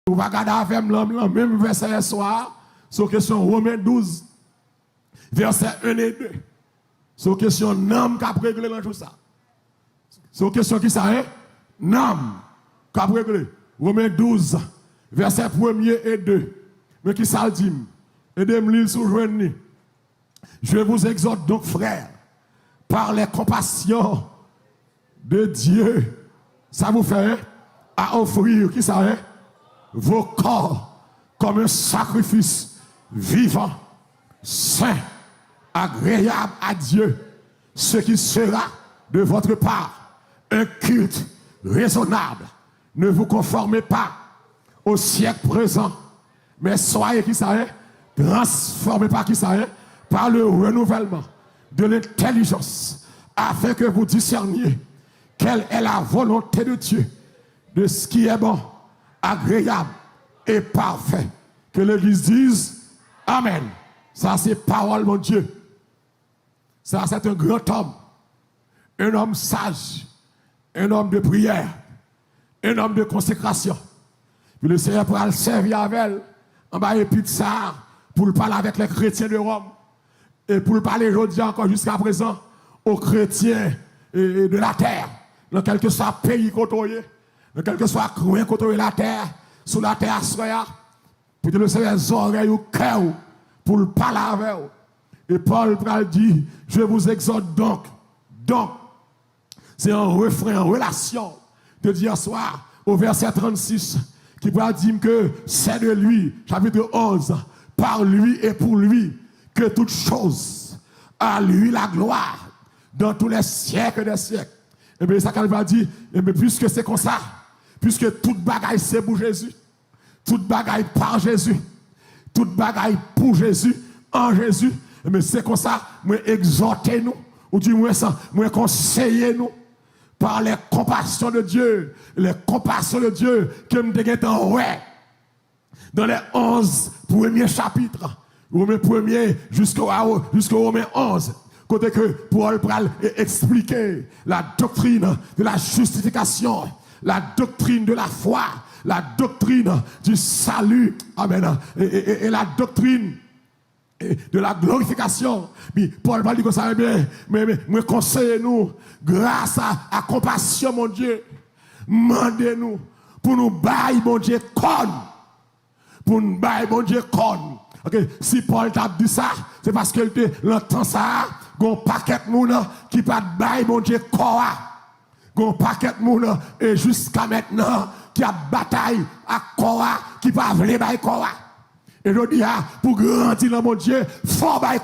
Vous va garder avec l'homme, même verset soir, sur question Romains 12, verset 1 et 2. Sur question l'homme qui a réglé dans tout ça. Sur question qui ça est? L'homme qui a réglé. Romains 12, verset 1 et 2. Mais qui ça dit? Aidez-moi lire sous journée. Je vous exhorte donc, frères, par les compassions de Dieu, ça vous fait à offrir, qui ça est? Vos corps comme un sacrifice vivant, saint, agréable à Dieu, ce qui sera de votre part un culte raisonnable. Ne vous conformez pas au siècle présent, mais soyez qui ça est? Transformez par qui ça est? Par le renouvellement de l'intelligence, afin que vous discerniez quelle est la volonté de Dieu, de ce qui est bon, agréable et parfait. Que l'Église dise Amen. Ça c'est parole, mon Dieu. Ça c'est un grand homme, un homme sage, un homme de prière, un homme de consécration. Puis le Seigneur pourra le servir avec elle en bas et puis de ça pour parler avec les chrétiens de Rome et pour parler aujourd'hui encore jusqu'à présent aux chrétiens de la terre, dans quel que soit le pays côtoyé, dans quel que soit le coin côtoyé la terre, sous la terre soya, puis le Seigneur les oreilles au cœur pour le parler avec eux. Et Paul dit, je vous exhorte donc, c'est un refrain en relation de dire soir au verset 36 qui va dire que c'est de lui, chapitre 11, par lui et pour lui que toutes choses, à lui la gloire dans tous les siècles des siècles. Et bien ça qu'elle va dire, et bien puisque c'est comme ça, puisque toute bagaille c'est pour Jésus, toute bagaille par Jésus, toute bagaille pour Jésus, en Jésus, et bien c'est comme ça, moi exhortez nous, ou du moins ça, moi conseillez nous, par les compassions de Dieu, les compassions de Dieu que me déguette en ouais. Dans les 11 premiers chapitres, Romains 1er jusqu'au Romains 11, côté que Paul pral expliquer la doctrine de la justification, la doctrine de la foi, la doctrine du salut, amen, et la doctrine de la glorification. Mais Paul va dire que ça, mais conseillez-nous, grâce à compassion, mon Dieu, mandez-nous pour nous bailler, mon Dieu, pour nous bailler, mon Dieu, okay. Si Paul t'a dit ça, c'est parce que l'entend ça, gon paquet de monde qui pas bailler, mon Dieu, gon paquet de monde et jusqu'à maintenant qui a bataille à qui pas vle bailler Et je dis, pour grandir dans mon Dieu, faut bailler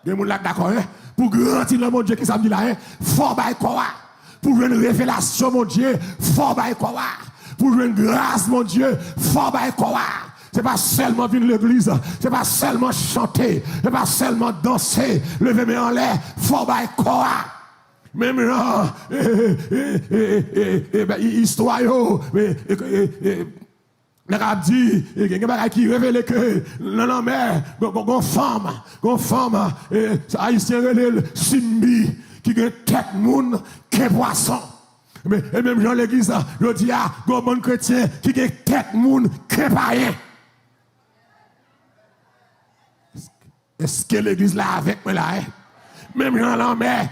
Il y a des gens d'accord, hein? Pour grandir dans mon Dieu, qui ça me dit là, hein? Faut bailler Pour jouer une révélation, mon Dieu, faut bailler Pour jouer une grâce, mon Dieu, faut bailler C'est pas seulement venir l'église, c'est pas seulement chanter, c'est pas seulement danser, lever mes en l'air, faut bailler Même là, histoire, le rab dit, il y a quelqu'un qui révèle que, non, mais, gon femme, haïtien relève, Simbi, qui a tête moun, qui poisson. Mais, et même dans l'église, je dis, gon bon chrétien, qui a tête moun, qui païen. Est-ce que l'église là avec moi là, hein? Même dans la mer,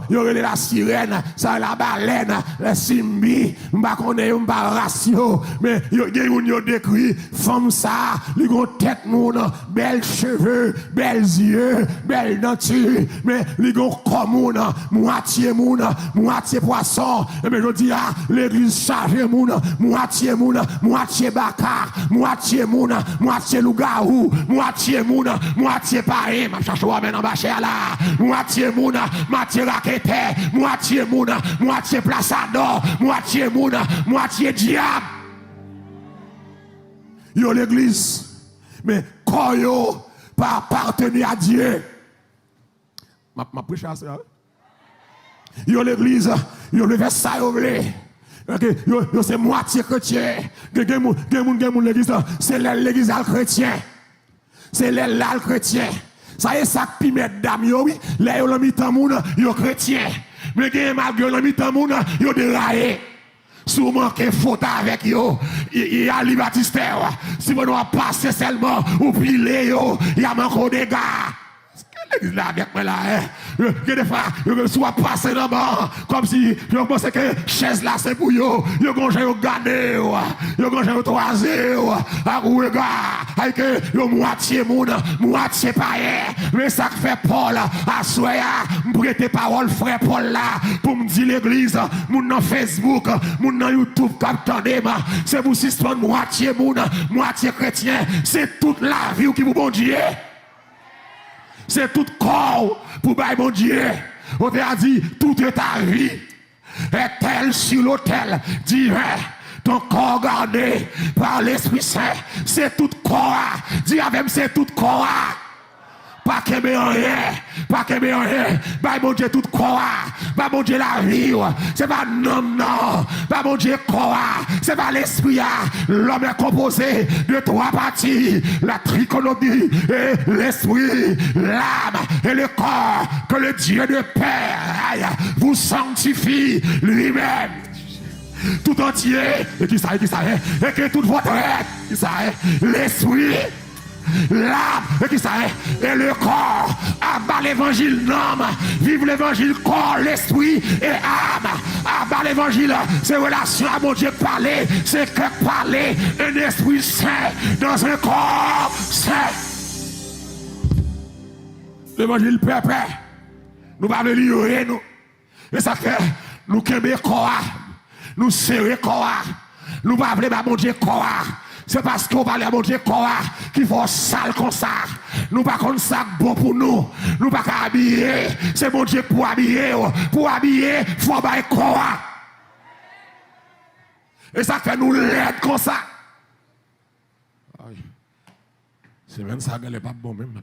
il y aurait la sirène, ça la baleine, la simbi, m'pa connaît, m'pa ratio, mais il y a décrit, femme ça, il y a tête moun, belles cheveux, belles yeux, belles denture, mais il y a comme moitié poisson, et mais je dis, l'église chargée moitié baka, moitié loup-garou, moitié païen, ma chacho amène en bachère là, moitié mouna, moitié raquette, moitié mouna, moitié plaçador, moitié mouna, moitié diable. Yo l'église, mais quand yo pas appartenir à Dieu. Ma prêche à ça. Yo l'église, yo le Versailles ouvré. Yo c'est moitié chrétien. Gen l'église, c'est l'église chrétien. C'est l'al chrétien. Ça y est, ça qui met dame, oui. Là, yo l'ami tamoun, yo chrétien. Mais malgré l'ami tamoun, yo déraillé. Si vous manquez faute avec yo, il y a les baptistères. Si vous n'avez pas passé seulement, ou pilez yo, il y a encore des gars. L'église là avec moi là, que des fois, je suis passé là-bas, comme si je pensais que chaise là c'est pour yo, yo gonge yo gagner, yo gonge yo toiser, à regard, avec yo moitié monde, moitié païen, mais ça fait Paul, à soya, m'prêter parole frère Paul là, pour me dire l'église, moun dans Facebook, moun dans YouTube, captandez c'est pour suspendre moitié monde, moitié chrétien, c'est toute la vie qui vous bon Dieu. C'est tout corps pour bailler mon Dieu. On t'a dit, toute ta vie est-elle sur l'autel divin. Ton corps gardé par l'Esprit Saint. C'est tout corps. Dis avec c'est tout corps. Pas que rien, pas que rien. Bah mon Dieu tout corps, bah mon Dieu la vie. C'est pas non, bah mon Dieu corps, c'est pas l'esprit. L'homme est composé de trois parties, la trichotomie et l'esprit, l'âme et le corps. Que le Dieu de Père vous sanctifie lui-même. Tout entier, et qui ça, et que toute votre être, qui ça, l'esprit. L'âme, et qui ça est, et le corps, abat l'évangile, l'âme, vive l'évangile, corps, l'esprit et âme. Abat l'évangile, c'est relation à mon Dieu parler, c'est que parler, un esprit saint dans un corps saint. L'évangile peuple, nous ne l'ignorer, nous. Et ça fait, nous québer corps, nous serrer corps, nous ne parlons pas mon Dieu corps. C'est parce qu'on parle à mon Dieu quoi qu'il faut sale comme ça. Nous pas comme ça bon pour nous. Nous pas qu'à habiller. C'est mon Dieu pour habiller. Pour habiller, il faut bailler quoi. Et ça fait nous l'aide comme ça. C'est même ça qu'elle n'est pas bon même.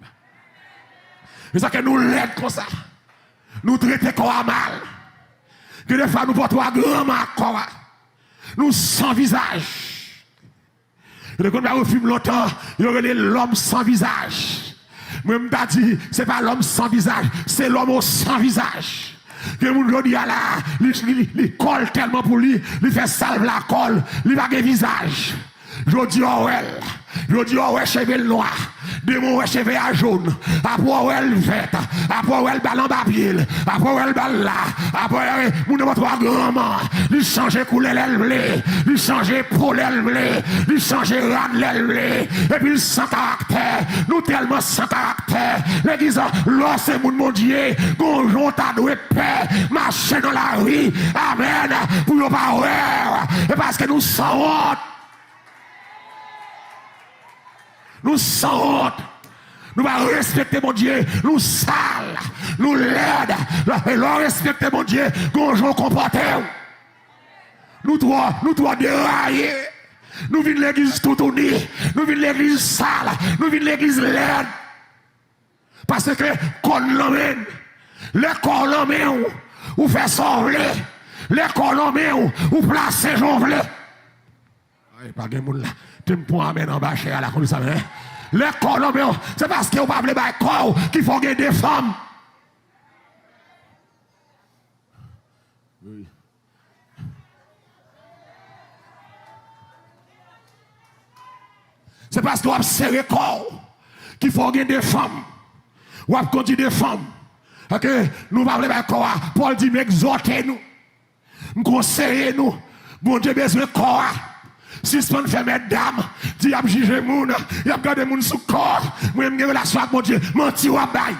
Et ça fait nous l'aide comme ça. Nous traiter quoi mal. Que des fois nous portons un grand mal quoi. Nous sans visage. Et quand on fume longtemps, il y aurait l'homme sans visage. Moi, je me dis, ce n'est pas l'homme sans visage, c'est l'homme sans visage. Que mon dit là, il colle tellement pour lui, il fait salve la colle, il n'a pas de visage. Je dis, oh ouais, cheveux noir, démon ouais, cheveux à jaune, après ouais, le vert, après ouais, le ballon papier, après ouais, le ballon là, après mon de votre grand-maman, il change couleur l'aile blé, il change peau l'aile blé, il change rade l'aile blé, et puis il sans caractère, nous tellement sans caractère, les disant, là c'est mon Dieu, gonjon t'a doué paix, marcher dans la rue, amen, pour ne pas voir, et parce que nous sommes nous sans honte. Nous allons respecter mon Dieu. Nous sales. Nous laides. Et nous respecter mon Dieu. Gonjon comporté. Nous dois dérailler. Nous venons l'église tout unie. Nous venons l'église sale. Nous venons l'église laide. Parce que quand l'emmène, les corps l'emmène, ou fait sauver. Les corps l'emmène, ou placer jonvler. Pas de monde là. Tu me prends en bas chez la comme ça. Les Colombiens, c'est parce qu'ils n'ont pas les corps qu'il faut gagner des femmes. Oui. C'est parce qu'on a serré corps qu'il faut gagner des femmes. Ou a conduit des femmes. Ok, nous parlons de corps. Paul dit, exhortez-nous. Nous conseillez nous. Bon Dieu, besoin de corps. Si ce qu'on fait mesdames, dit y a jugé moun, y a gardé moun sous corps, moi j'ai une relation avec mon Dieu, menti ou bail.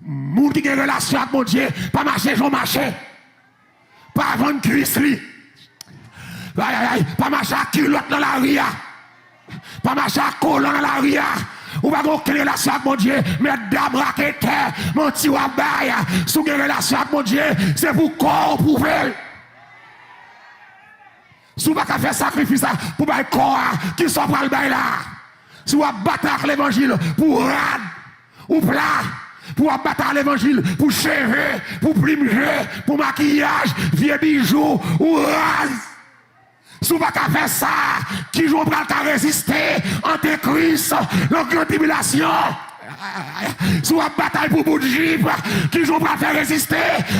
Moun qui a une relation avec mon Dieu, pas marcher, j'en marcher. Pas vendre cuisse li. Pas marcher à culotte dans la ria. Pas marcher à collant dans la ria. Ou pas aucune relation avec mon Dieu, mesdames raquettes, menti ou bail. Si vous avez une relation avec mon Dieu, c'est pour corps, pour faire. Si vous n'avez pas fait sacrifice pour le corps qui sont pas le bail là. Si vous avez battu l'évangile pour rad ou plat, pour abattre l'évangile pour cheveux, pour plimer, pour maquillage, vieux bijoux ou rase. Si vous n'avez pas fait ça, qui joue pour résister, antéchrist, la grande tribulation. Sous la bataille pour bout de juif, qui j'ont pas fait résister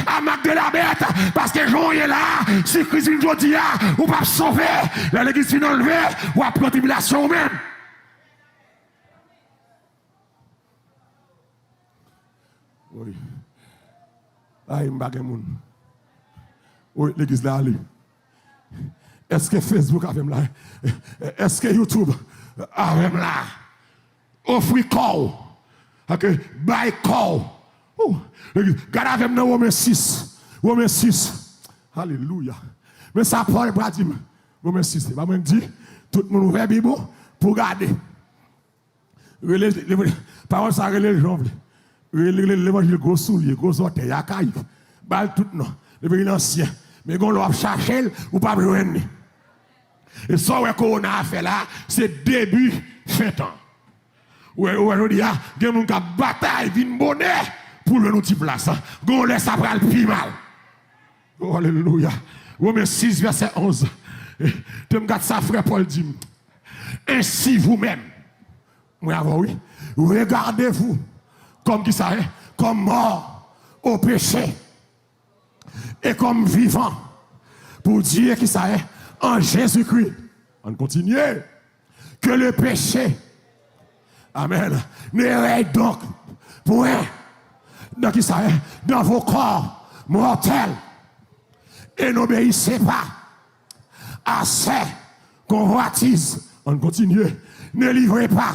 à Mac de la bête, parce que Jean est là, si Christ une journée, ou pas sauver, l'église finit enlevée, ou après tribulation même. Oui. Ah, il m'a moun. Oui, l'église là, allez. Est-ce que Facebook a même là? Est-ce que YouTube a même là? Offre call. Ok, buy call. Regardez avec nous Romains 6. Romains 6. Alléluia. Mais ça, Paul Bradim. Romains 6. Je me dis, tout le monde ouvre la Bible pour garder. Parole ça, les gens. L'évangile gros soulier, gros orteil, à caille. Bal tout non. L'évangile ancien. Mais quand on l'a cherché, ou pas besoin. Et ça, qu'on a fait là, c'est début fin temps. Aujourd'hui, il y a une bataille, une bonnet pour le petit place. On laisse après le plus mal. Oh, alléluia. Romains 6, verset 11. Tu me regardes ça, frère Paul dit. Ainsi vous-même, oui, regardez-vous comme qui ça est, comme mort au péché et comme vivant pour dire qui ça est en Jésus-Christ. On continue. Que le péché, amen, ne règne donc point dans qui ça est, dans vos corps mortels et n'obéissez pas à ces convoitises. On continue. Ne livrez pas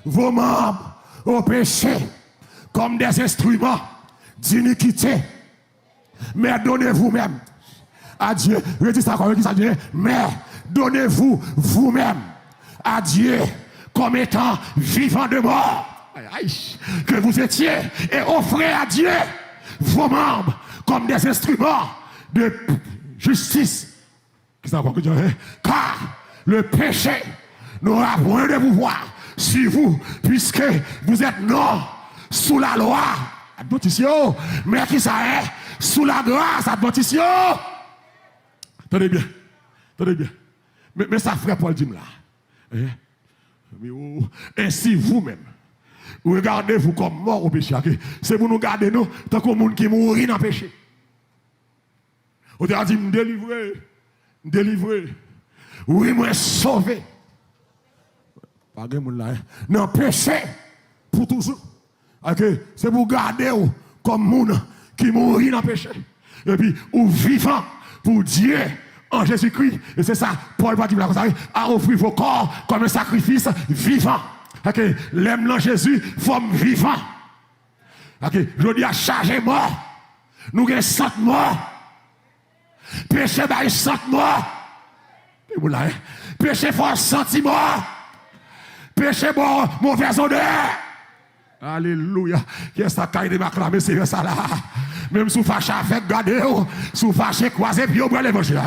vos membres au péché comme des instruments d'iniquité. Mais donnez-vous même à Dieu. Mais donnez-vous vous-même à Dieu comme étant vivant de mort que vous étiez et offrez à Dieu vos membres comme des instruments de justice. Car le péché n'aura point de pouvoir sur vous, puisque vous êtes non sous la loi, admonition, mais qui ça est sous la grâce, admonition. Tenez bien, tenez bien. Mais ça frère Paul dit là. Ainsi vous-même, regardez-vous comme mort au péché. C'est pour nous garder nous, tant que monde qui mourit dans le péché. On a dit, me délivrer, me délivrer. Oui, moi sauvé. Pas de monde là. Non, péché pour toujours. C'est pour garder comme monde qui mourit dans le péché. Et puis, ou vivant pour Dieu en Jésus-Christ. Et c'est ça, Paul va dire à offrir vos corps comme un sacrifice vivant. L'aime dans Jésus, forme vivant. Je dis à charger mort. Nous avons 100 morts. Péché, bah, 100 morts. Péché, fort sentiment. Péché, bon, mauvaise odeur. Alléluia. Qu'est-ce que ça de m'acclamer, c'est ça là. Même sous fâché avec gardez, sous fâché croisé, puis au bras l'évangile.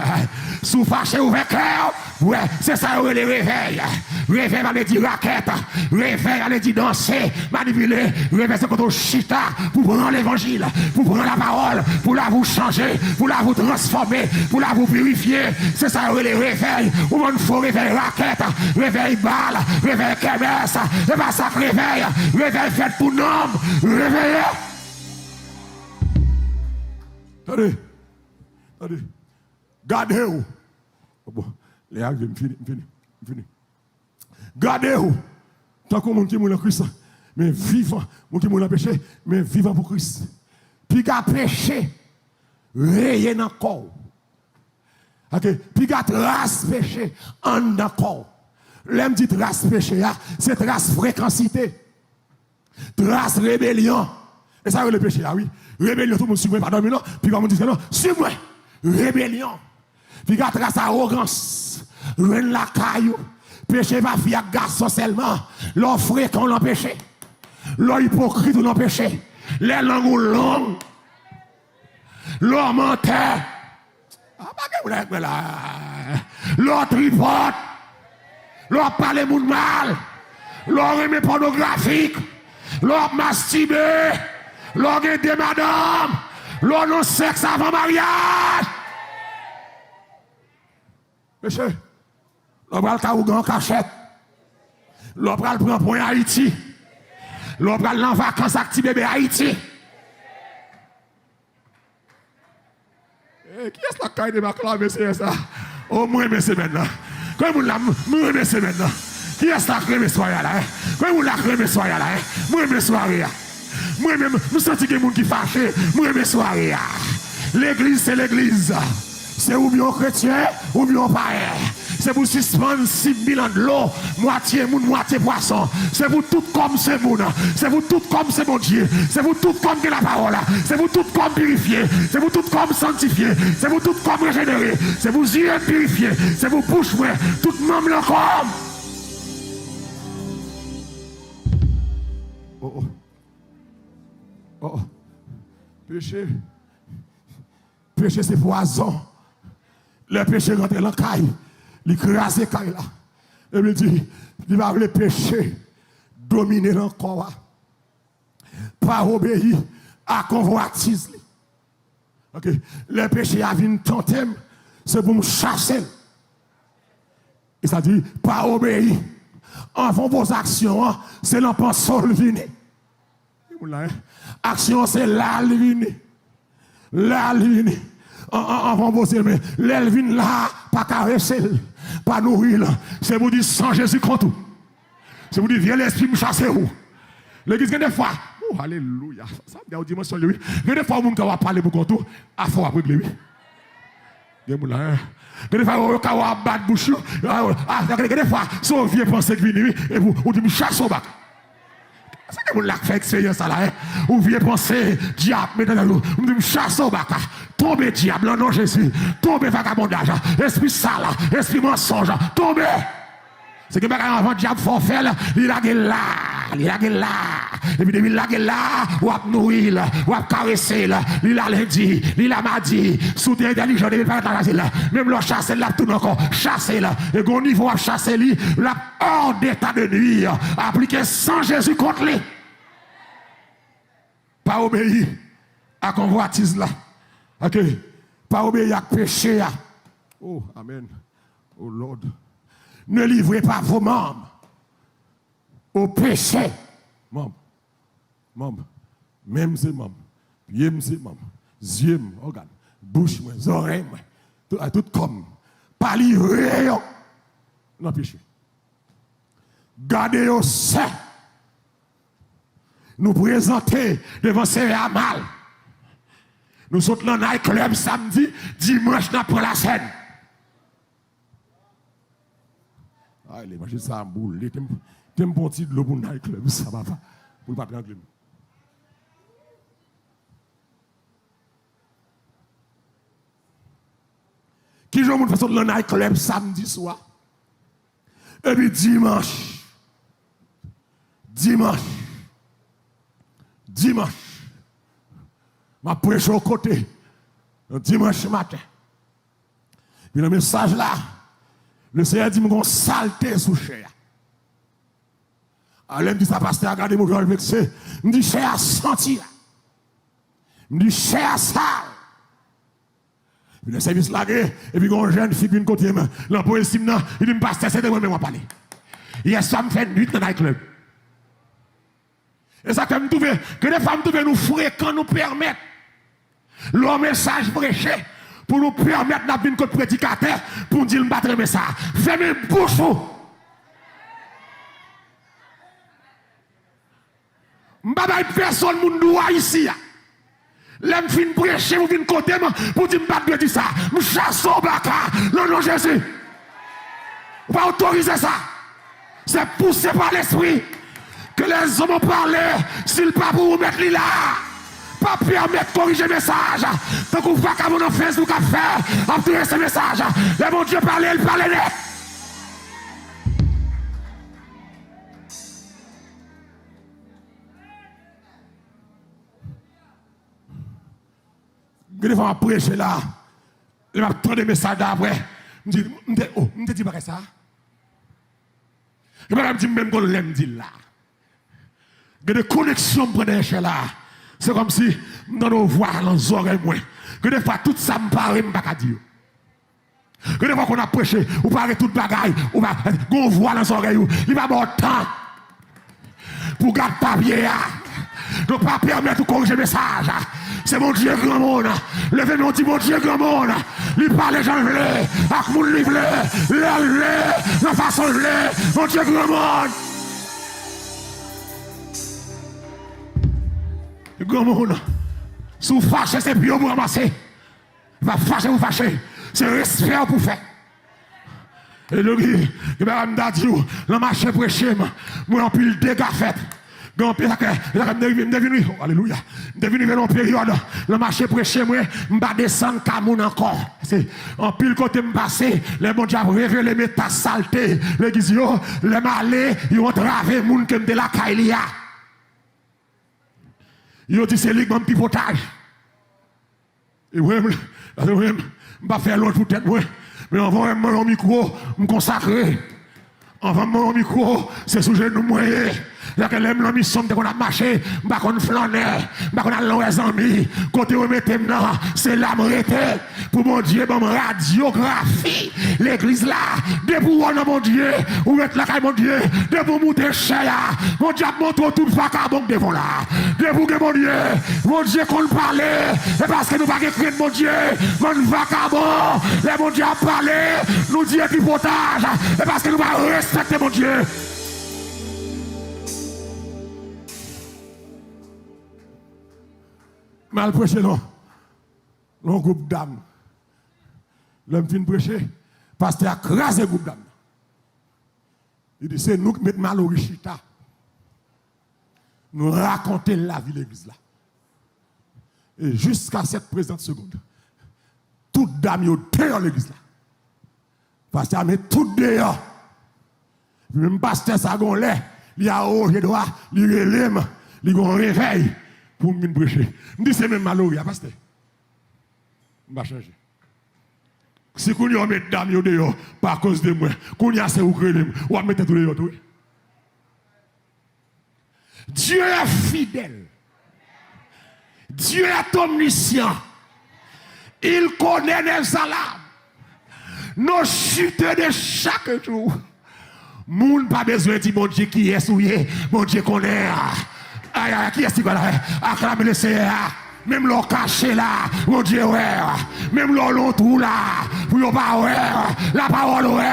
Sous fâché ouvert cœur, ouais, c'est ça les réveils. Réveil, allez dire raquette. Réveil, allez dire danser, manipuler. Réveil, c'est quand on chita pour prendre l'évangile, pour prendre la parole, pour la vous changer, pour la vous transformer, pour la vous purifier. C'est ça les réveils. Ou on faut réveil raquette, réveil balle, réveil kermesse, et pas ça réveil, réveil fait pour nombre, réveillez. Attendez, attendez. Gardez-vous. Bon, les gars, je finis. Gardez-vous. Tant que mon qui mourut en Christ, mais vivant, mon qui mourut en péché, mais vivant pour Christ. Puis qu'à péché, rayer dans le corps. Puis qu'à trace péché, en dans le corps. L'aime dit trace péché, c'est trace fréquencité. Trace rébellion. Et ça, c'est le péché, là, oui. Rébellion, tout le monde suit moi, pardon, non. Puis quand on dit que non, suis-moi. Rébellion. Puis quand trace arrogance, reine la caillou. Péché va faire garçon seulement. L'offre qu'on l'empêche. L'hypocrite ou l'empêche. Les langues longues. L'homme menteur. L'autre tripote. L'autre parle de mal. L'autre aimé pornographique. L'autre masturbé. L'autre des madame. L'autre non sexe avant mariage. Monsieur, l'autre va le caougan cachette. L'autre va le prendre pour Haïti. L'on prend en vacances avec petit bébé Haïti. Qui est-ce qui a de ma clame, c'est ça? Oh, moi, mais c'est maintenant. Quand vous l'avez, moi, mais c'est maintenant. Qui est-ce qui a créé soirée là? Quand vous l'avez créé soirée là? Moi, mais soirée. Moi-même, nous sentons que les gens qui fâchent. Moi, mais soirée. L'église, c'est l'église. C'est ou bien chrétien, ou bien païen. C'est pour suspendre 6 000 ans de l'eau, moitié moun, moitié poisson. C'est pour tout comme c'est moun. C'est pour tout comme c'est mon Dieu. C'est pour tout comme que la parole. C'est pour tout comme purifié. C'est pour tout comme sanctifié. C'est pour tout comme régénéré. C'est pour yeux purifié. C'est pour bouche ouée. Tout même le comme. Oh. Péché. Péché, c'est poison. Le péché rentre dans la caille. Il crase la caille là. Et il dit, il va le péché dominer le corps. Pas obéir à convoitise. Ok. Le péché a vu tenter, c'est pour me chasser. Et ça dit, pas obéir. Avant vos actions, c'est l'empenseur le vini. Action, c'est là le vini. Là le vini. Avant vos aimés, l'elvin là, pas caresser, pas nourrir. C'est vous dire sans Jésus contre tout. C'est vous dire, viens l'esprit me chasser où. L'église, des fois, oh, alléluia. Ça me dit, dimension lui. Des fois, vous va parler pour contre tout, à fond après lui. Des fois, vous va battre bouche. Des fois, si vous vieux pensez que venir, et vous dites, me chasse au bac. C'est que vous l'avez fait expérience là, vous vieux penser, diable, mettez-le, vous dites, chasse au bac. Tombez diable, non Jésus. Tombez vagabondage. Esprit sale, esprit mensonge. Tombez. C'est que avant diable faut faire, il a là. Et puis il a là, ou à nourrir, ou à caresser, il a lundi, il a mardi, sous des intelligents, il va pas là. Même le chasser là, tout encore, chasser là. Et au niveau à chasser lui, la hors d'état de nuire, appliquer sans Jésus contre lui. Pas obéir à convoitise là. Ok, pas obéir à péché. Oh, amen. Oh Lord. Ne livrez pas vos membres au péché. Membres. Même c'est membres. Pieds c'est membres. Yeux, organes. Bouche, oreilles, tout comme. Pas livrer non péché. Gardez au sein. Nous présenter devant ces mal. Nous sommes dans un club samedi, dimanche, nous prenons la scène. Ah, les machines, ça boule. T'es un bon petit de l'eau pour un club, ça va pas. Pour pas prendre le club. Qui joue une façon de l'un club samedi soir? Et puis dimanche. Ma prêche au côté, dimanche matin. Puis le message là, le Seigneur dit, mon saleté sous chair. Alors, il me dit, ça pasteur, regardez mon cœur vexé. Il me dit, chair senti. Il me dit, chair sale. Puis le service là, et puis une jeune fille, une côté, l'emploi estime, il dit, pasteur, c'est de moi-même parler. Hier soir, me fait nuit dans le club. Et ça, que me trouve, que les femmes trouvent nous fréquents, nous permettent le message prêché pour nous permettre d'avoir une côte prédicateur pour nous dire le battre le message. Fermez bouche. M'baba personne moun doit ici. L'aime fin prêcher ou vin côté pour dire m'bat dire ça. M'chasse au baka. Non Jésus. On va autoriser ça. C'est poussé par l'esprit que les hommes ont parlé, s'ils pas pour vous mettre là. Pas permettre de corriger le message. Donc on voit qu'à mon Facebook à faire, à tirer ce message. Et mon Dieu parlait, il parlait net. Je vais prêcher là. Je vais prendre des messages d'après. Je me dis pas ça. Je vais me dire même qu'on l'aime dire là. Il y a des connexions pour des là. C'est comme si nous nous voyons dans les oreilles. Que des fois, tout ça me paraît, je ne peux pas dire. Que des fois qu'on a prêché, ou parle toute bagaille, ou on voit dans les oreilles, il va avoir temps. pour garder papier. Donc, pas permettre de corriger le message. C'est mon Dieu grand monde. Levez-nous, dit mon Dieu grand monde. Il parle les gens vlés, avec mon livre, la façon vlés, mon Dieu grand monde. Grand monde. Si vous fâchez, c'est bio pour ramasser. Il va fâcher, vous fâcher. C'est respect pour faire. Et le gars, il va me dire, le marché prêché, moi, en pile dégâts fait. Alléluia. Devenu vers une période, le marché prêché, moi, je vais descendre Camoun encore. En pile côté me passer, les bons diables révélé mes tas saleté. L'église, les malais, ils ont travé moun qui me la Kailia. Ils ont dit c'est lui qui m'a pipotage. Et moi, je ne vais pas faire l'autre peut-être, mais on va mon micro, me consacrer. On va mon micro, c'est sujet de moyen. Là que l'aime la mission de qu'on a marché, bah qu'on flânait, bah qu'on a l'ouest amis, côté où mettez maintenant, c'est la m'arrêter. Pour mon Dieu, bon radiographie, l'église là, debout on mon Dieu, où mettre la caille mon Dieu, debout monter cher, mon Dieu montre tout vacabond devant là. Debout que mon Dieu qu'on parlait, et parce que nous pas écrire mon Dieu, mon vacabond, les mon Dieu a parlé, nous dit épipotage, et parce que nous pas respecter mon Dieu. Mal prêché, non. Non, groupe d'âmes. L'homme fin prêcher, pasteur a crasé le groupe d'âmes. Il dit, c'est nous qui mettons mal au richita. Nous racontons la vie de l'église là. Et jusqu'à cette présente seconde, toutes dames sont dehors l'église là. Pasteur a mis tout dehors. Même pasteur ça gonlait, il a haut, il droit, il relève, il a un réveil. Pour me prêcher. Je dis c'est même malheureux, pasteur. Je vais changer. Si vous avez mis dames dehors, par cause de moi, vous avez assez ou va mettre tous les autres. Dieu est fidèle. Dieu est omniscient. Il connaît les alarmes. Nos chutes de chaque jour. Moun pas besoin de dire mon Dieu qui est souillé, mon Dieu connaît. Aïe, aïe, qui est-ce qui va là? Acclame le Seigneur. Même l'on caché là, mon Dieu, ouais. Même l'on tout là, pour ne pas ouais. La parole ouais.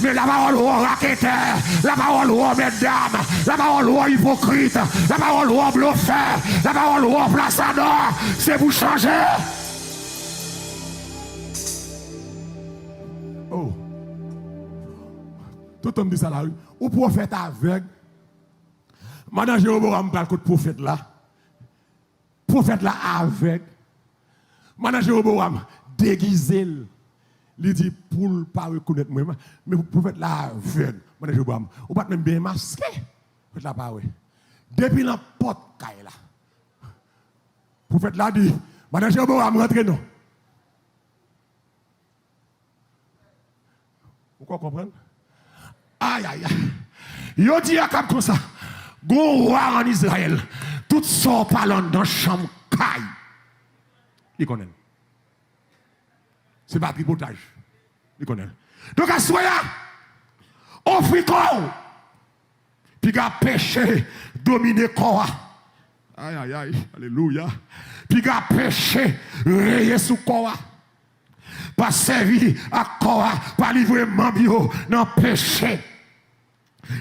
Mais la parole ouais, raqueteur. La parole ouais, mesdames. La parole ouais, hypocrite. La parole ouais, bluffeur. La parole ouais, plaçador. C'est pour changer. Oh. Tout le monde dit ça là. Ou prophète aveugle. Maintenant, Jéroboam parle de prophète là. Prophète là avec. Maintenant, Jéroboam déguisé. Il dit pour ne pas reconnaître moi. Mais prophète là avec. Maintenant, Jéroboam. Ou pas même bien masqué. Prophète là pas ouais. Depuis la porte caille là. Prophète là dit. Maintenant, Jéroboam rentre non. Vous comprenez? Aïe aïe aïe. Yo dit à comme ça. Gon roi en Israël, tout ça parlant dans chambre caille. Il connaît. C'est pas pipotage. Il connaît. Donc à soya, offre corps. Puis qu'a péché dominer corps. Aïe aïe aïe, alléluia. Puis qu'a péché rayer sous corps. Pas servi à corps, pas livrer mambio dans péché.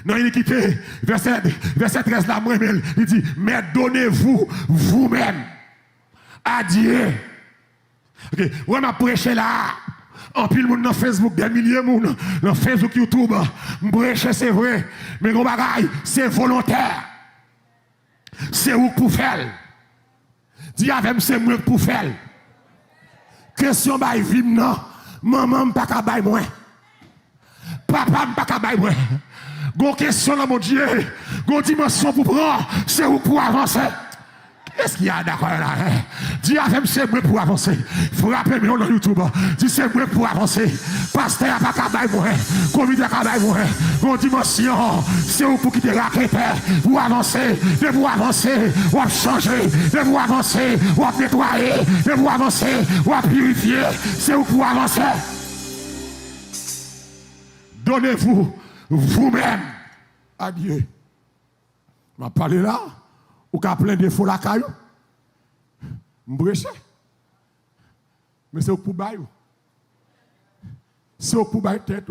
Dans l'iniquité, verset 13 là, il dit, mais donnez-vous vous-même à Dieu. Ok, on a prêché là, en pile monde dans Facebook, des milliers de monde, dans Facebook, YouTube, prêcher c'est vrai, mais mon bagaille, c'est volontaire. C'est où pour faire. Dis avec c'est moi pour faire. Question bail vim non, maman pas ka bail moi. Papa pas ka bail moi. Gon question là, mon Dieu. Gon dimension pour prendre. C'est où pour avancer. Qu'est-ce qu'il y a d'accord là? Dis avec c'est moi pour avancer. Il faut rappeler dans YouTube. Dis c'est moi pour avancer. Pasteur pas cabaye moi. Comité cabaye moi. Gon dimension. C'est où pour quitter la quête. Pour avancer. De vous avancer. Ou changer. De vous avancer. Ou nettoyer. De vous avancer. Ou purifier. C'est où pour avancer. Donnez-vous vous-même à Dieu. m'a parlé là, ou qu'a plein de faux la caillou. M'breche. Mais c'est au pour baillou. C'est au pour bailler tête.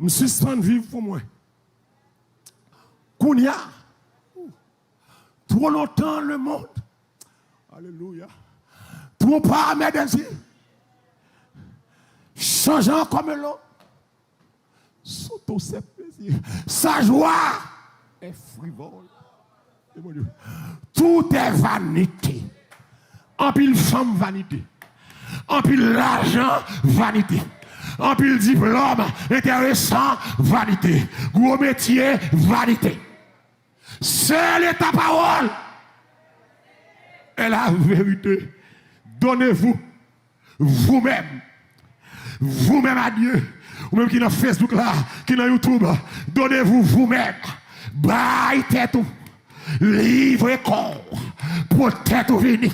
Je suis sans vivre pour moi. Kounia. Trop longtemps le monde. Alléluia. Trop pas mesdames. Changeant comme l'autre. Surtout ses plaisirs. Sa joie est frivole. Tout est vanité. En pile femme vanité. En pile l'argent vanité. En pile diplôme intéressant vanité. Gros métier vanité. Seule est ta parole. Et la vérité. Donnez-vous vous-même. Vous-même à Dieu. Ou même qui est dans Facebook là, qui est dans YouTube. Donnez-vous vous-même. Bye tête. Livre corps. Pour tête ou vini.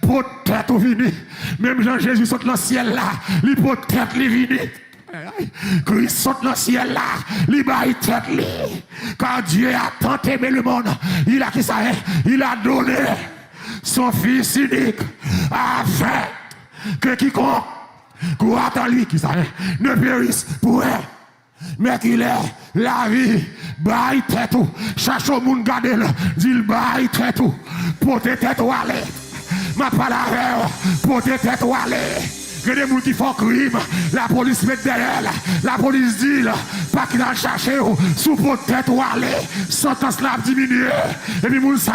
Pour tête ou vini. Même Jean-Jésus saute dans le ciel là. Il pour tête li vini. Christ saute dans le ciel là. Il baille tête li. Car Dieu a tant aimé le monde. Il a qui ça? Il a donné son fils unique afin que quiconque croit en lui qui ça ne périsse pour elle. Mais qu'il est la vie, baille tête ou, cherche au monde garder le, dit baille tête ou, pour tes têtes ou aller. Ma parole, pour tes têtes ou aller. Que des gens qui font crime, la police met derrière, la police dit, pas qu'il a cherché sous pour tête ou aller, sentence l'a diminué, et puis moun ça,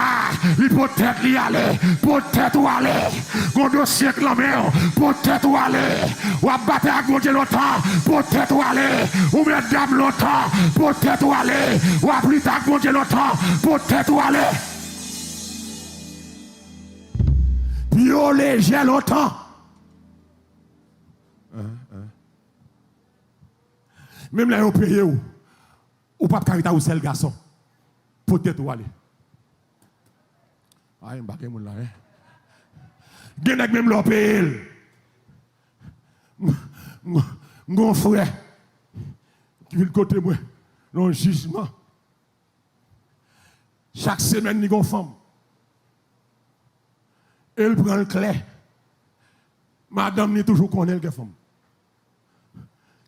il pour tête li aller, pour tête ou aller, qu'on dossier clamé, pour tête ou aller, ou à battre à gauche longtemps, pour tête ou aller, ou mettre dame longtemps, pour tête ou aller, ou à plus tard gauche longtemps, pour tête ou aller. Puis on léger longtemps. Même là, on paye ou pas carita ou seul garçon. Peut-être ou aller. Ah, il m'a là, hein. Gen même l'on paye. Mon frère qui vit le côté moi, dans le jugement. Chaque semaine, il y a une femme. Elle prend le clé. Madame n'est toujours connaît le femme.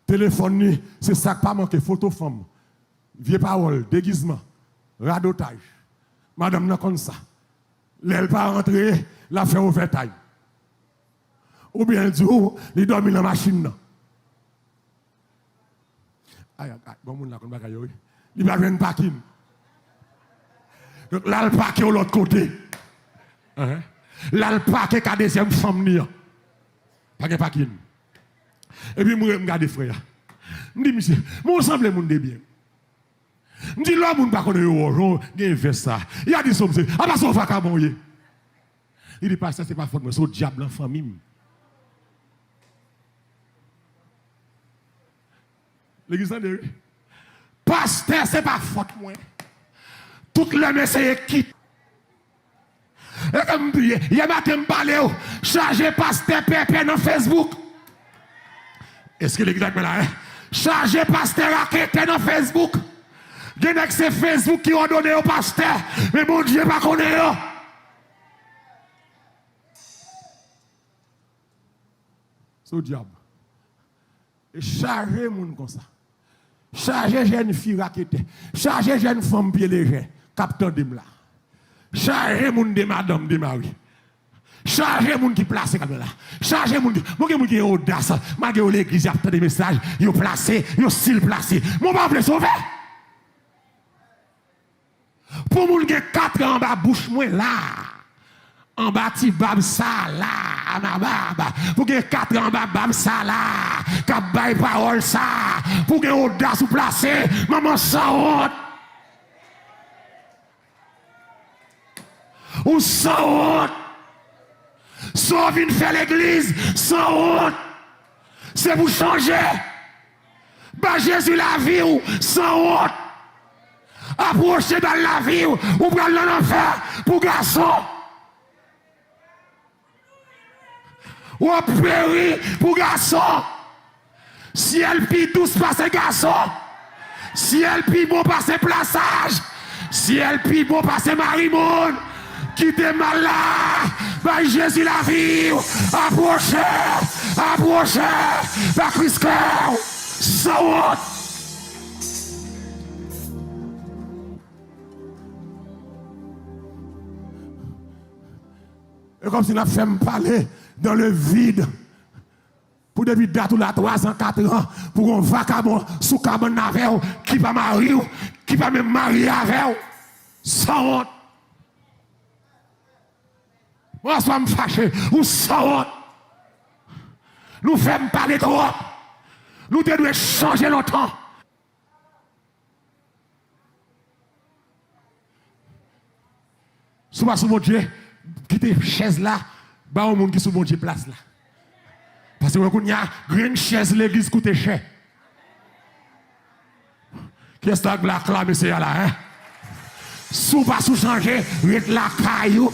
Téléphone, c'est ça qui pas manqué, photo femme. Vieille parole, déguisement, radotage. Madame n'a comme ça. Elle pas rentrer, la fait overtime. Ou bien du coup, il dormi dans la machine. Aïe, bon monde là, comme bagaille, il va venir parking. Donc là, le parquet de l'autre côté. Là, le parquet qui a deuxième femme. Pas de parking. Et puis, je regarde les frères. Je dis, monsieur, moi, je semble monde de bien. Je dis, l'homme, ne pas connaître, il fait ça. Il a dit, ça, monsieur, ah, pas ça, on va cabonner. Il dit, pas ça, c'est pas faute, mais c'est au diable en famille. L'église de Dieu. Pasteur, c'est pas faute, moi. Toutes les messieurs quittent. Et comme je dis, il y a matin, je parle, chargez pasteur Pépé dans Facebook. Est-ce que l'église est là? Chargez pasteur Raquette dans Facebook. Il y a que c'est Facebook qui a donné au pasteur. Mais mon Dieu, pas connaître. C'est au diable. Et chargez les gens comme ça. Chargez les jeunes filles Raquette. Chargez les jeunes femmes pieds légers. Capteur de là. Chargez les gens de madame, de mari. Chargez les gens qui placent comme là. Chargez les gens qui ont audace. Malgré l'église, il y a des messages. Ils ont placé, ils ont style placé. Mon papa veut sauver. Pour les gens qui ont 4 ans en bas, bouche moi là. En bas, ti bab ça là. En bas, pour les 4 ans en bas, bab ça là. Cap bail parole ça. Pour les audace ou placé. Maman sans honte. Ou sans honte. Sans venir faire l'église, sans honte. C'est pour changer. Bah Jésus la vie ou sans honte. Approchez dans la vie ou prendre l'enfer pour garçon. Ou péri pour garçon. Si elle pille douce passe garçon. Si elle pille bon passe plaçage. Si elle puis bon passer Marie-Monde, qui était mal là, bah Jésus la vie, approchez, bah Christ cœur, sans honte. Et comme si nous fait me parler dans le vide. Pour depuis date ou la 3 ans, 4 ans, pour un vagabond sous cabane avec qui va marier, qui va me marier avec, sans honte. Moi, je suis me fâché, ou sans honte. Nous faisons parler trop. Nous devons changer longtemps. Souvent, sous mon Dieu, quitter chaise là, bah, au monde qui sous mon Dieu place là. Parce que quand il y a une chaise, l'église coûte cher. Qu'est-ce que tu as acclamé, c'est là, hein? Sous pas sous changer, rete la caillou.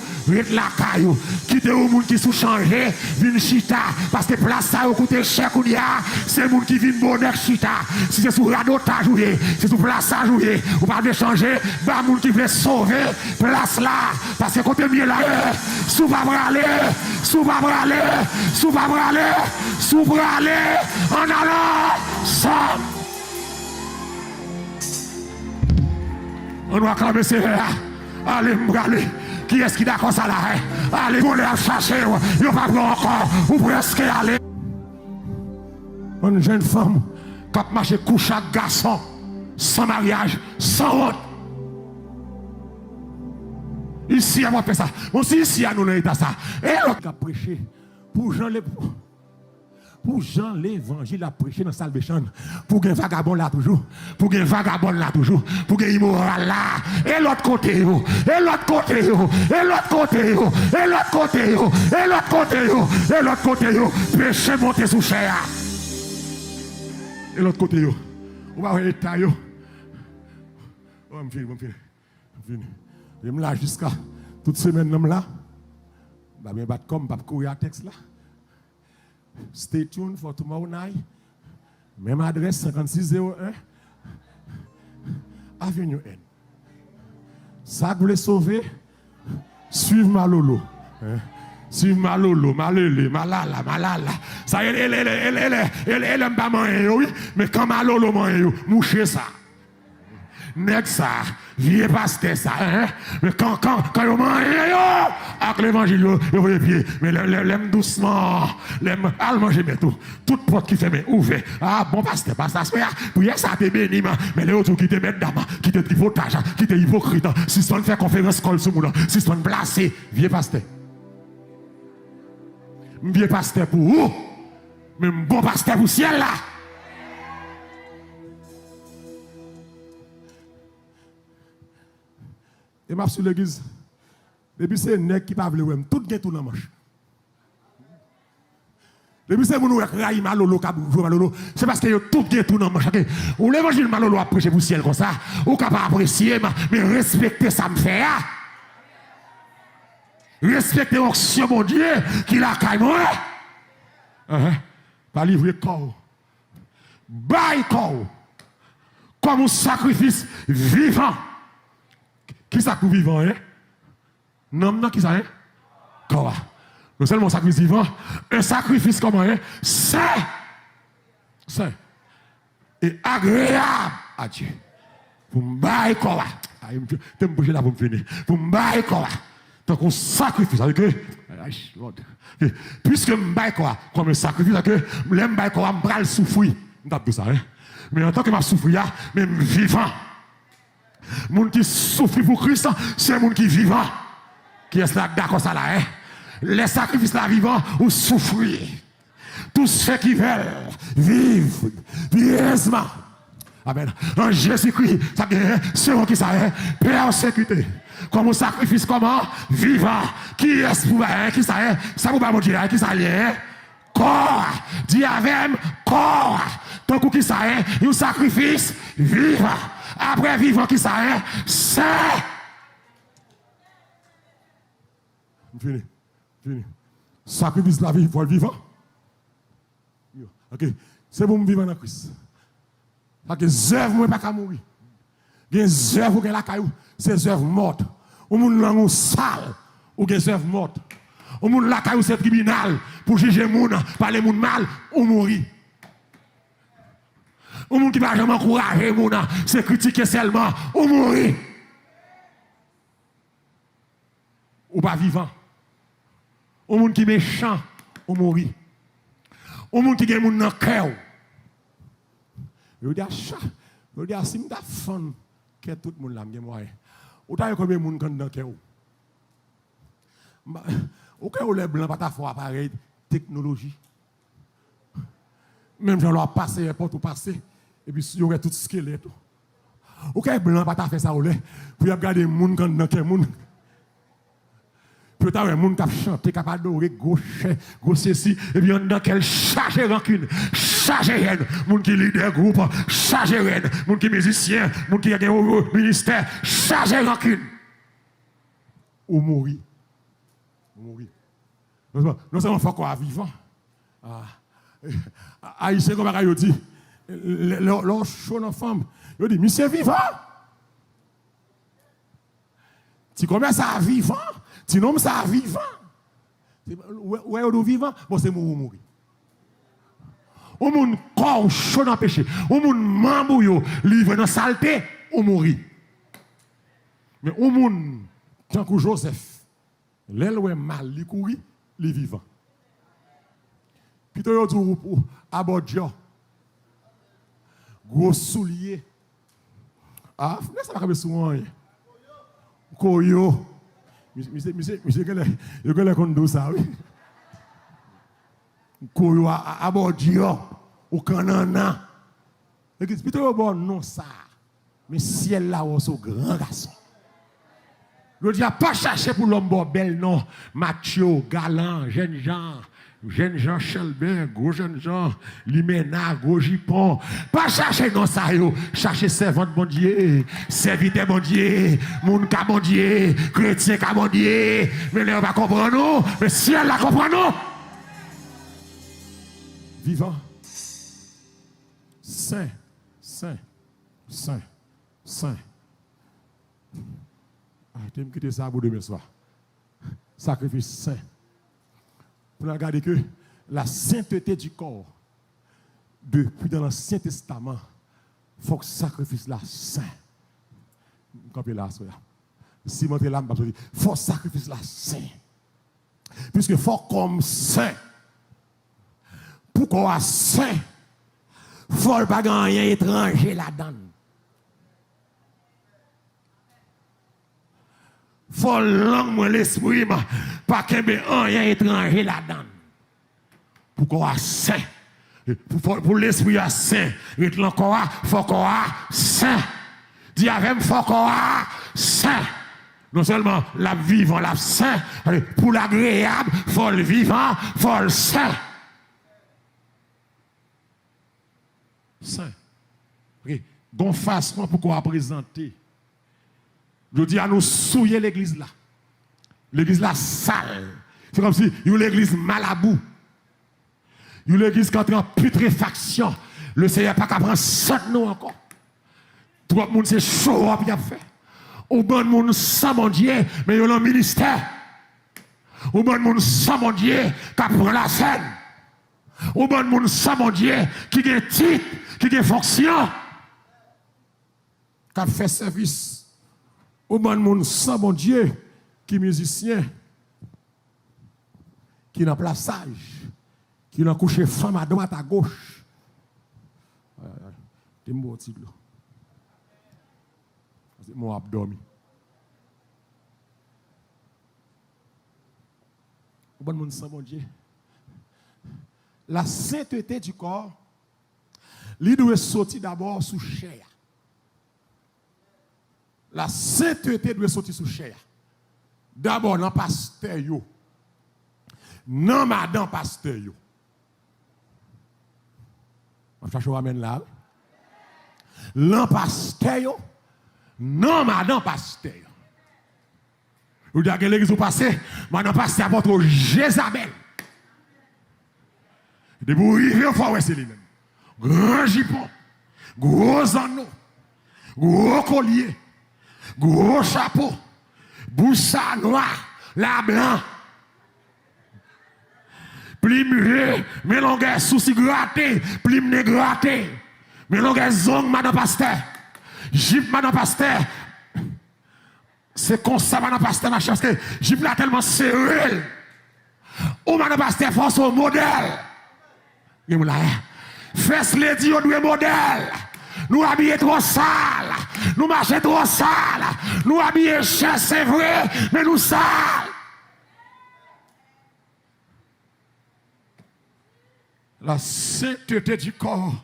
Quitte au monde qui sous changer, vin chita. Parce que place ça coûte cher qu'on y a. C'est le monde qui vient bonheur chita. Si c'est sous radotage jouer, c'est sous place ça jouer. Ou pas de changer, bah monde qui veut sauver place là. Parce que côté mieux là, sous pas braler, en allant, ça. On doit acclamer ces là. Allez, m'braler. Qui est-ce qui d'accord ça là? Allez, on les a chercher. Il n'y a pas encore. Ou presque aller. Une jeune femme qui a marché couche à garçon, sans mariage, sans honte. Ici, à moi, fait ça. Bon, si ici, à nous, on a ça. Et l'autre qui a prêché pour Jean les. Pour Jean l'évangile a prêché dans la salle de chambre. Pour un vagabond là toujours. Pour un vagabond là toujours. Pour un immoral là. Et l'autre côté, et l'autre côté, et l'autre côté, et l'autre côté, et l'autre côté, et l'autre côté, péché monté sous chair. Et l'autre côté, on va voir l'état. Oh, je me finis. Je me lâche jusqu'à toute semaine là. Je vais me battre comme je vais courir à texte là. Stay tuned for tomorrow night. Même adresse 5601 Avenue N. Ça que vous voulez sauver, suivez ma lolo. Suivez ma lolo, ma malala. Ça, elle aime pas manger, oui. Mais quand ma lolo mange, mouchez ça. Nèg ça, vieux pasteur ça, hein? Mais quand vous mangez, avec l'évangile, vous voyez pied, mais l'aime doucement, l'aime à manger, mais tout porte qui fait, mais ouvert. Ah, bon pasteur, prière ça te béni, mais les autres qui te mettent d'âme, qui te tripotage, qui te hypocrite, si tu fais conférence col sur moi, si tu placé, vieux pasteur. Vieux pasteur pour où? Mais bon pasteur pour ciel là. Et m'a sur l'église. Depuis c'est un nèg qui pas vle tout gain tout dans manche. Depuis c'est mon raï malolo kabou malolo, c'est parce que tout gain tout dans manche. Ou l'évangile malolo a prêcher pour ciel comme ça, ou capable apprécier mais respecter ça me fait. Respecter l'onction mon Dieu qui l'a caille moi. Pas livrer corps. Bail corps. Comme un sacrifice vivant. Qui ça pour vivant, hein? Non, qui ça, hein? Quoi? Non seulement un sacrifice vivant, un sacrifice comment, hein? C'est et agréable à Dieu. Pour me bailler quoi? Tu me bouger là pour me finir. Pour me bailler quoi? Donc on sacrifice avec eux. Puisque me baille quoi? Comme un sacrifice avec eux, me baille quoi? Me bral souffrir. On tout ça, hein? Mais en tant que m'a souffrir, même vivant. Moun qui souffre pour Christ, c'est moun qui vivant. Qui est là d'accord ça là, hein? Les sacrifices là vivants ou souffrir. Tous ceux qui veulent vivre pieusement. Amen. En Jésus-Christ, ça c'est qui ça est persécuté. Comme un sacrifice comment? Vivant. Qui est pour qui ça est? Ça vous pas mon Dieu, qui ça est? Corps. Dis avec corps. Tant que qui ça est? Un sacrifice vivant. Après vivant qui ça est, c'est. Fini. Sacrifice la vie pour le vivant. Ok. C'est pour me vivre dans Christ. Parce que zèvre moi pas qu'à mourir. des œuvres qui la caillou, c'est œuvres mortes. Au monde langue sale, ou des œuvres mortes. Au monde la caillou c'est tribunal pour juger moun, parler moun mal ou mourir. Au monde qui va jamais encourager moun, c'est critiquer seulement ou mourir. Ou pas vivant. Au monde qui méchant ou mourir. Au monde qui gagne moun dans cœur. Je dis si m'ta fun que tout le monde là m'gagne moyen. Ou t'as combien de monde dans cœur. Au cas où les blancs pas ta foi appareil technologie. Même j'en leur passer n'importe où passer et puis il y aurait tout squelette. Au cas blanc pas ta fait ça ou là pour regarder monde dans cœur monde. Peut-être un monde qui a chanté, qui a adoré, gros ceci, et bien dans quel charge rancune, charge haine, monde qui leader groupe, charge haine, monde qui musicien, monde qui a un ministère, charge rancune. Ou mourir. Non seulement faut qu'on vivant. Haïtien comme il dit, leur chaud dans la femme, il dit, monsieur vivant. Tu commences à vivant. Si non, ça vivant. Où est-ce vivant? Bon, c'est mourir. Au monde corps chaud dans le péché. Au monde membre livré dans la saleté, ou mourir. Mais au monde, tant que Joseph, l'aile est mal, il courit, il est vivant. Puis tu as dit à Bodja, gros soulier. Ah, ça va comme souvent. Koyo. Monsieur, il y a un ça, oui. Koyo à Bordio, au Canana. Et puis, tu as bon, non, ça. Mais ciel là, c'est un grand garçon. Je dis, pas chercher pour l'homme bel, non. Mathieu, galant, jeune Jean Chelbin, gros jeune Jean, Limena, gros Jipon. Pas chercher non ça yo, chercher servante bon Dieu, serviteur bon Dieu, moun ka bon Dieu, chrétien ka bon Dieu. Mais là on va comprendre nous, mais si elle la comprend nous. Vivant. Saint. Tu me quitter ça pour demain soir. Sacrifice saint. Pour regarder que la sainteté du corps, depuis dans l'Ancien Testament, il faut que le sacrifice là saint. Campez là, si vous là, il faut que le sacrifice là saint. Puisque faut comme saint. Pour qu'on soit saint, il faut pas gagner étranger là-dedans. Faut l'homme l'esprit, pas qu'il y ait rien étranger là-dedans. Pour qu'on soit saint. Pour l'esprit saint. Il faut qu'on soit saint. Dis avec faut qu'on soit saint. Non seulement la vivant, la saint. Pour l'agréable, faut le vivant, faut le saint. Saint. Gon façon pour qu'on présenter. Je dis à nous souiller l'église là. L'église là sale. C'est comme si il y a l'église malabou. Il y a l'église qui entre en putréfaction. Le Seigneur n'a pas qu'à prendre ça de nous encore. Tout le monde c'est chaud à bien fait. Au bon monde sans mon Dieu, mais il y a un ministère. Au bon monde sans mon Dieu qui prend la scène. Au bon monde sans mon Dieu qui a titre, qui a fonction. Qui fait service. Au bon monde sans bon Dieu, qui est musicien, qui est dans plaçage, qui est dans coucher femme à droite, à gauche. C'est mon titre. C'est mon abdomen. Au bon monde sans bon Dieu. La sainteté du corps, il doit sortir d'abord sous chair. La sainteté doit sortir sous chair. D'abord, dans le pasteur, dans madame pasteur. On cherche à amener là. Dans pasteur, dans madame pasteur. Vous dites que l'église est passée, madame pasteur votre Jézabel. De vous arriver au fond, c'est lui-même. Grand jupon, gros anneau. gros collier, gros chapeau, bouche noire, la blanc. Plim mais longueur souci gratté, plim ne gratté. Mais longueur zong madame pasteur. Jip madame pasteur. C'est comme ça madame pasteur ma chance que jip là tellement serré. Ou madame pasteur force au modèle. Fais lady au doué modèle. Nous habillons trop sale. Nous marchons trop sale. Nous habillons cher, c'est vrai, mais nous sales. La sainteté du corps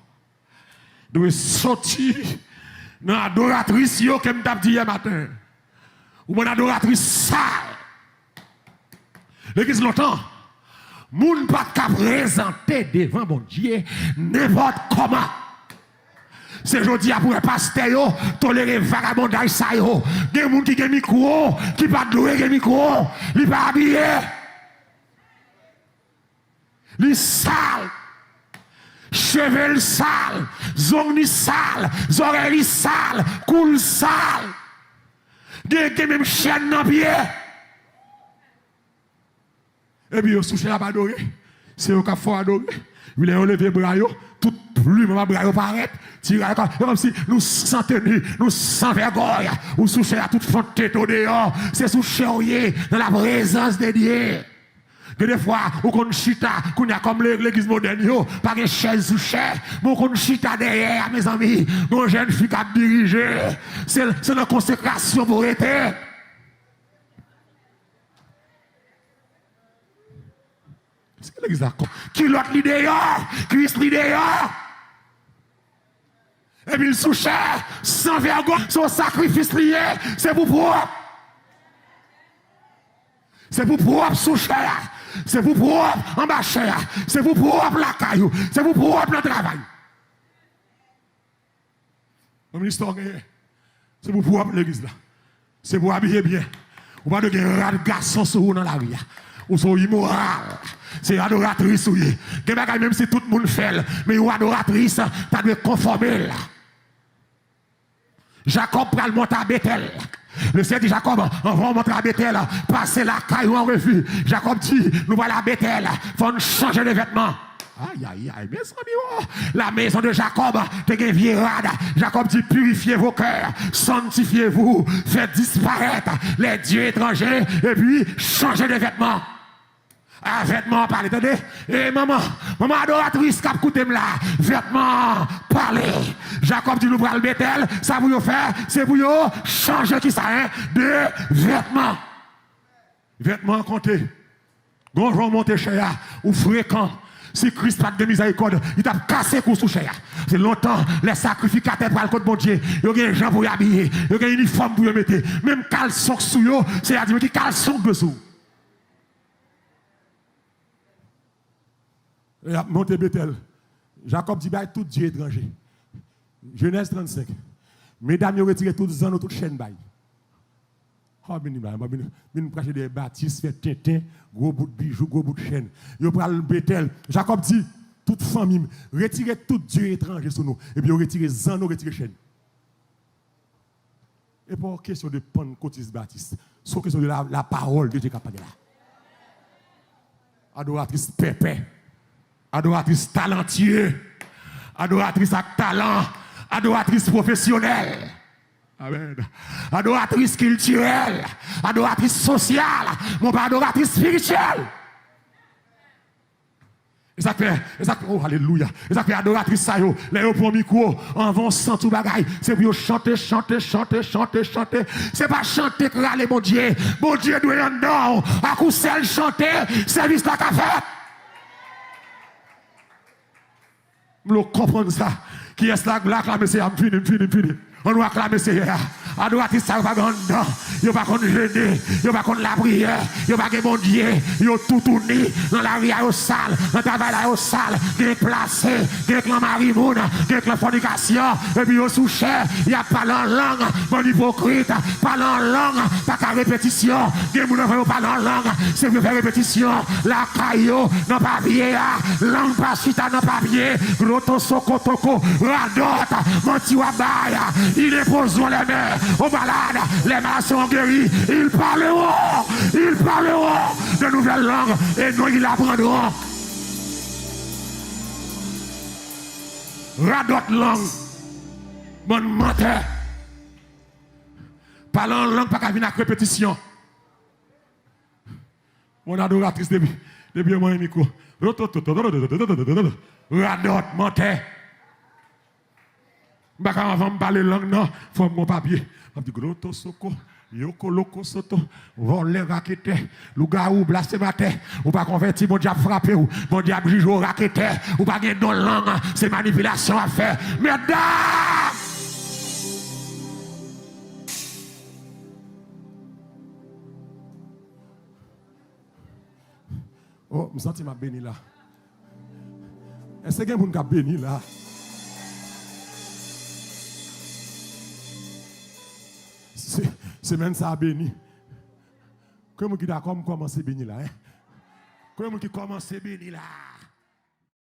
doit sortir dans l'adoratrice que je t'ai dit hier matin. Ou mon adoratrice sale. L'église longtemps, moun pas qu'à présenter devant mon Dieu n'importe comment. C'est aujourd'hui pour un pasteur tolérer vagabondage ça yo. Des moun qui gen micro, qui pas doué gen micro, li pas habillé. Li sale. Cheveux sale, zongni sale, oreilles sale, coule sale. Des même chaîne dans pied. Et puis, au souche à adorer. C'est au café adorer. Il est levé bras, tout plume ma bras paraît. Comme si nous sans tenue, nous sans vergogne. Ou souche à toute fond tête au dehors. C'est souche dans la présence de Dieu. Que des fois, on connaît chita, qu'on a comme l'église moderne, pas de chaise sous chaise, mais on connaît chita derrière, mes amis, nos jeunes filles qui dirigent. C'est la consécration pour être. C'est que l'église là, qui l'autre l'idée, Christ l'idée, et puis le sous chaise, sans vergogne, son sacrifice lié, c'est pour propre. C'est pour propre sous chaise. C'est pour propre en bas cher. C'est pour propre la caillou. C'est pour propre le travail. Comme l'histoire, c'est pour propre l'église là. C'est pour habiller bien. Ou pas de rat garçon sur vous dans la rue. Ou sont immoral. C'est adoratrice ou yé. Même si tout le monde fait, mais ou adoratrice, tu dois conformer là. Jacob pral monter à Bethel. Le Seigneur dit Jacob, on va monter à Bethel, passer la caillou en refus. Jacob dit, nous allons à Bethel, il faut nous changer de vêtements. Aïe, aïe, aïe, mes amis, la maison de Jacob, te gen vierade. Jacob dit, purifiez vos cœurs, sanctifiez-vous, faites disparaître les dieux étrangers, et puis changez de vêtements. Ah, vêtements, parlez, attendez. Eh, maman adoratrice, cap coûté là. Vêtements, parlez. Jacob dit, nous prenons le Bethel, ça vous faire, c'est pour vous changer qui ça, hein, de vêtements. Vêtements comptés. Gonjon monté cher, ou fréquent. Si Christ pas de miséricorde, il t'a cassé pour sous cher. C'est longtemps, les sacrificateurs pour le côté de mon Dieu. Il y a des gens pour y habiller, il y a des uniformes pour y mettre. Même caleçon sous eux, c'est à dire qui caleçon dessous. Et a monté Bethel. Jacob dit, bah, tout Dieu étranger. Genèse 35. Mesdames, ils ont retiré toutes les ans, toutes les chaînes. Oh, nous prêcher des bâtisses, fait tintin, gros bout de bijoux, gros bout de chaîne. Ils prennent le Bethel. Jacob dit, toute famille, retirez tout Dieu étranger sur nous. Et puis, ils retirez les ans, retirez les chaînes. Et pas question de Pentecôtiste baptiste. C'est question de la parole de Dieu capable là. Adoratrice pépé. Adoratrice talentueux, adoratrice avec talent, adoratrice professionnelle, amen. Adoratrice culturelle, adoratrice sociale, mon pas adoratrice spirituelle. Et ça fait, oh alléluia, et ça fait adoratrice ça yo, les yo pour micro, en vont sans tout bagaille, c'est pour chanter. C'est pas chanter que râler mon Dieu doit en non, à coup seul chanter, service la café. Nous comprenons ça. Qui est là, acclamer c'est fini. On doit acclamer c'est Adoratrice, ça va pas non. Yo pas qu'on jeûner, yo pas qu'on la prière, yo pas que mon Dieu, yo tout tourné dans la vie au sale, dans le travail au sale, déplacé, avec la marimoune, avec la fornication, et puis au sous-cher, il y a pas en langue, mon hypocrite, parle en langue, pas qu'à répétition, des gens ne parler en langue, c'est pour faire répétition, la caillou, non papier, langue pas suite à non papier, roto soko toko, radote, menti wabaya, il dépose les mains aux malades, les malades sont guéris, ils parleront de nouvelles langues et nous ils apprendront. Radote langue, mon menteur, parlant en langue, pas qu'à venir à répétition. Mon adoratrice depuis mon micro. Radote, menteur. Je ne vais pas parler langue, non, il faut mon papier. Je dis groto soko, yoko loko soto, voler raquette, lougaou blasphémateur, ou pas converti, mon diable frappé, ou mon diable juge au raquette, ou pas gagner dans langue, c'est manipulation à faire. Mesdames! Oh, je sens ma béni là. Est-ce que vous avez béni là? C'est même ça béni. Comment qui d'accord commencer béni là? Comment qui commence béni là?